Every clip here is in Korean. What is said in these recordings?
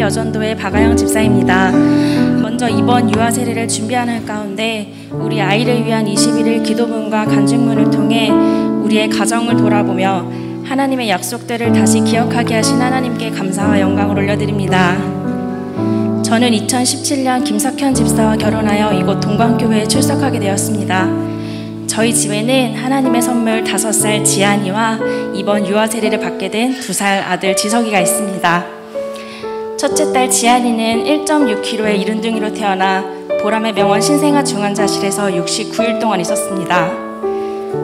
여전도의 박아영 집사입니다. 먼저 이번 유아 세례를 준비하는 가운데 우리 아이를 위한 21일 기도문과 간증문을 통해 우리의 가정을 돌아보며 하나님의 약속들을 다시 기억하게 하신 하나님께 감사와 영광을 올려드립니다. 저는 2017년 김석현 집사와 결혼하여 이곳 동광교회에 출석하게 되었습니다. 저희 집에는 하나님의 선물 5살 지안이와 이번 유아 세례를 받게 된 2살 아들 지석이가 있습니다. 첫째 딸 지안이는 1.6kg의 이른둥이로 태어나 보람의 병원 신생아 중환자실에서 69일 동안 있었습니다.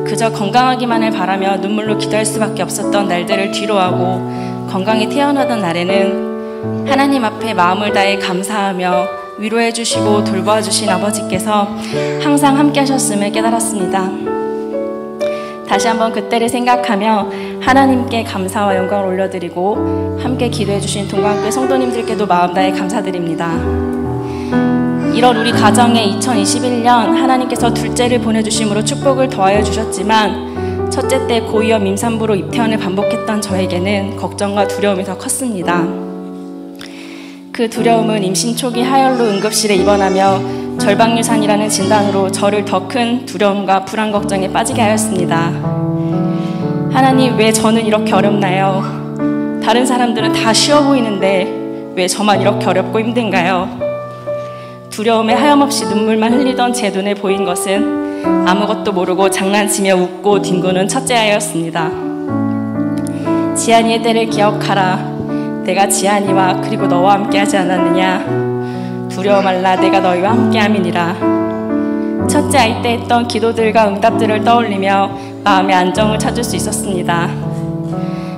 그저 건강하기만을 바라며 눈물로 기도할 수밖에 없었던 날들을 뒤로하고 건강히 태어나던 날에는 하나님 앞에 마음을 다해 감사하며 위로해 주시고 돌보아 주신 아버지께서 항상 함께 하셨음을 깨달았습니다. 다시 한번 그때를 생각하며 하나님께 감사와 영광을 올려드리고 함께 기도해 주신 동광교회 성도님들께도 마음 다해 감사드립니다. 이런 우리 가정에 2021년 하나님께서 둘째를 보내주심으로 축복을 더하여 주셨지만 첫째 때 고위험 임산부로 입퇴원을 반복했던 저에게는 걱정과 두려움이 더 컸습니다. 그 두려움은 임신 초기 하혈로 응급실에 입원하며 절박유산이라는 진단으로 저를 더 큰 두려움과 불안 걱정에 빠지게 하였습니다. 하나님, 왜 저는 이렇게 어렵나요? 다른 사람들은 다 쉬워 보이는데 왜 저만 이렇게 어렵고 힘든가요? 두려움에 하염없이 눈물만 흘리던 제 눈에 보인 것은 아무것도 모르고 장난치며 웃고 뒹구는 첫째 아이였습니다. 지안이의 때를 기억하라. 내가 지안이와 그리고 너와 함께 하지 않았느냐? 두려워 말라, 내가 너희와 함께 함이니라. 첫째 아이 때 했던 기도들과 응답들을 떠올리며 마음의 안정을 찾을 수 있었습니다.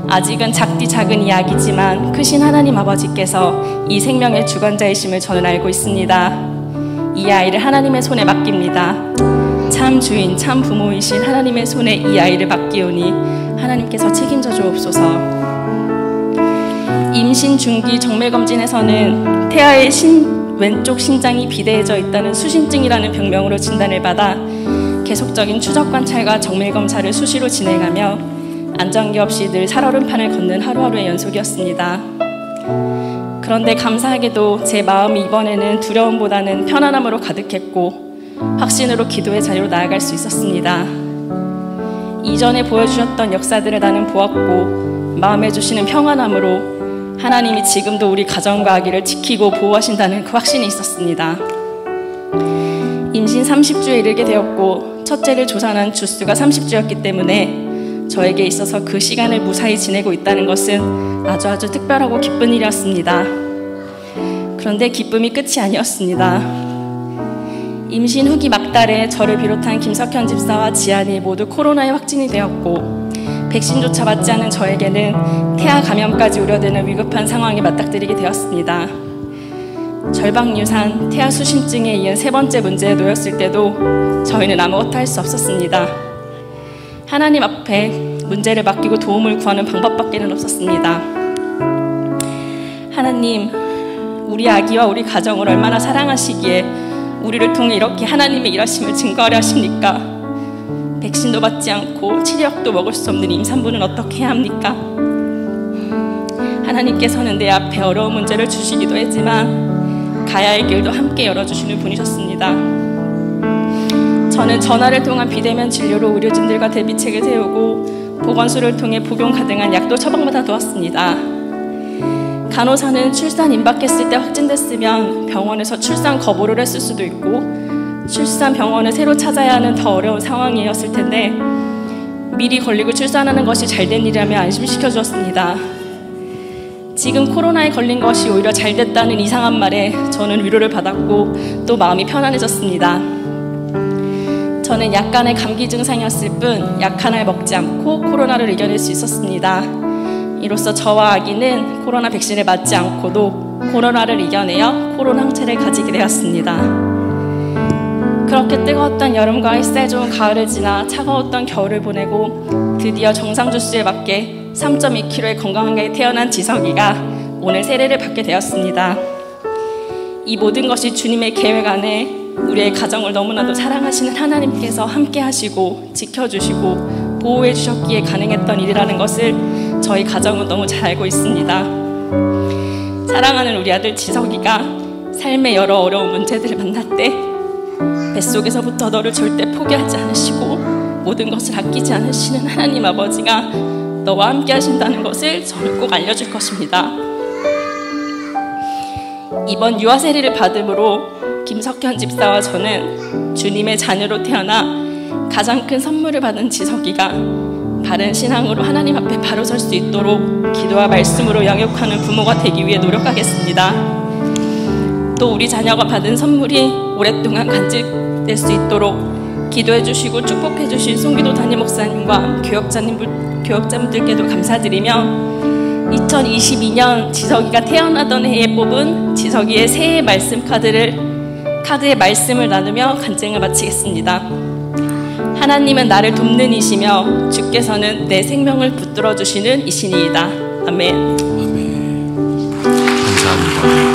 아직은 작디 작은 이야기지만 크신 하나님 아버지께서 이 생명의 주관자이심을 저는 알고 있습니다. 이 아이를 하나님의 손에 맡깁니다. 참 주인, 참 부모이신 하나님의 손에 이 아이를 맡기오니 하나님께서 책임져 주옵소서. 임신 중기 정밀검진에서는 태아의 왼쪽 신장이 비대해져 있다는 수신증이라는 병명으로 진단을 받아 계속적인 추적 관찰과 정밀검사를 수시로 진행하며 안정기 없이 늘 살얼음판을 걷는 하루하루의 연속이었습니다. 그런데 감사하게도 제 마음이 이번에는 두려움보다는 편안함으로 가득했고 확신으로 기도의 자리로 나아갈 수 있었습니다. 이전에 보여주셨던 역사들을 나는 보았고 마음에 주시는 평안함으로 하나님이 지금도 우리 가정과 아기를 지키고 보호하신다는 그 확신이 있었습니다. 임신 30주에 이르게 되었고 첫째를 조산한 주수가 30주였기 때문에 저에게 있어서 그 시간을 무사히 지내고 있다는 것은 아주 특별하고 기쁜 일이었습니다. 그런데 기쁨이 끝이 아니었습니다. 임신 후기 막달에 저를 비롯한 김석현 집사와 지안이 모두 코로나에 확진이 되었고 백신조차 맞지 않은 저에게는 태아 감염까지 우려되는 위급한 상황에 맞닥뜨리게 되었습니다. 절박유산, 태아 수신증에 이은 3번째 문제에 놓였을 때도 저희는 아무것도 할 수 없었습니다. 하나님 앞에 문제를 맡기고 도움을 구하는 방법밖에는 없었습니다. 하나님, 우리 아기와 우리 가정을 얼마나 사랑하시기에 우리를 통해 이렇게 하나님의 일하심을 증거하려 하십니까? 백신도 받지 않고 치료약도 먹을 수 없는 임산부는 어떻게 해야 합니까? 하나님께서는 내 앞에 어려운 문제를 주시기도 했지만 가야 할 길도 함께 열어주시는 분이셨습니다. 저는 전화를 통한 비대면 진료로 의료진들과 대비책을 세우고 보건소를 통해 복용 가능한 약도 처방받아 두었습니다. 간호사는 출산 임박했을 때 확진됐으면 병원에서 출산 거부를 했을 수도 있고 출산 병원을 새로 찾아야 하는 더 어려운 상황이었을 텐데 미리 걸리고 출산하는 것이 잘된 일이라며 안심시켜 주었습니다. 지금 코로나에 걸린 것이 오히려 잘됐다는 이상한 말에 저는 위로를 받았고 또 마음이 편안해졌습니다. 저는 약간의 감기 증상이었을 뿐 약 하나를 먹지 않고 코로나를 이겨낼 수 있었습니다. 이로써 저와 아기는 코로나 백신을 맞지 않고도 코로나를 이겨내어 코로나 항체를 가지게 되었습니다. 그렇게 뜨거웠던 여름과 햇살 좋은 가을을 지나 차가웠던 겨울을 보내고 드디어 정상 주수에 맞게 3.2kg의 건강하게 태어난 지석이가 오늘 세례를 받게 되었습니다. 이 모든 것이 주님의 계획 안에 우리의 가정을 너무나도 사랑하시는 하나님께서 함께 하시고 지켜주시고 보호해 주셨기에 가능했던 일이라는 것을 저희 가정은 너무 잘 알고 있습니다. 사랑하는 우리 아들 지석이가 삶의 여러 어려운 문제들을 만날 때 뱃속에서부터 너를 절대 포기하지 않으시고 모든 것을 아끼지 않으시는 하나님 아버지가 너와 함께 하신다는 것을 저는 꼭 알려줄 것입니다. 이번 유아 세례를 받음으로 김석현 집사와 저는 주님의 자녀로 태어나 가장 큰 선물을 받은 지석이가 바른 신앙으로 하나님 앞에 바로 설 수 있도록 기도와 말씀으로 양육하는 부모가 되기 위해 노력하겠습니다. 또 우리 자녀가 받은 선물이 오랫동안 간직될 수 있도록 기도해 주시고 축복해 주신 송기도 담임 목사님과 교역자분들께도 감사드리며 2022년 지석이가 태어나던 해에 뽑은 지석이의 새해 말씀 카드의 말씀을 나누며 간증을 마치겠습니다. 하나님은 나를 돕는 이시며 주께서는 내 생명을 붙들어 주시는 이시니이다. 아멘. 아멘. 감사합니다.